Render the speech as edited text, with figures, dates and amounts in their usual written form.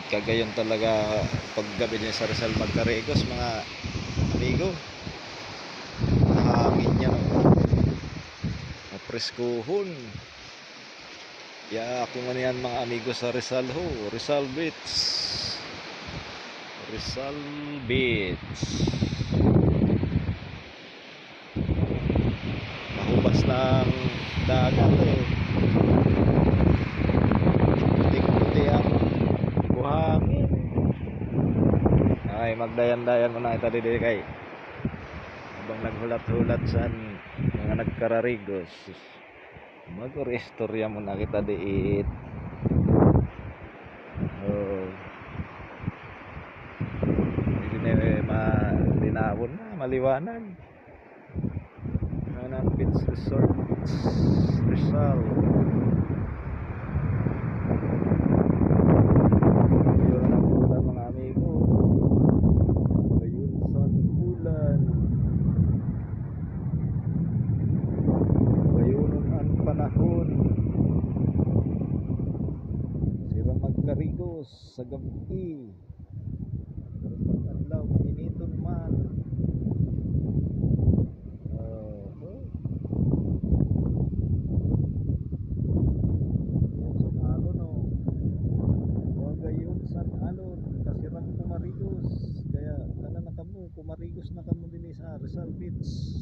kagayon talaga paggabi din sa Rizal Magcarigos mga amigo. Hangin niya no, preskuhon. Ya kung ano yan mga amigo sa Rizal ho, Rizal Beach. Rizal Beach. Mahubas ng dagat eh. Puti-puti ang buhangin. Ay magdayan-dayan muna ita didi kay habang naghulat-hulat sa mga nagkararigos. Mag-istorya muna kita diit. Oh. Hindi na malinawon na, maliwanag. Ano ang Beach Resort Rizal. Yun ang ulan mga amigo. Ayun sa ulan. Ayun ang panahon. Sira Magcarigos sa gabi. Pero pag adlaw initon man. San Alon kasiram Kumarigos kaya kana na kamo Kumarigos na kamo din sa Rizal Beach.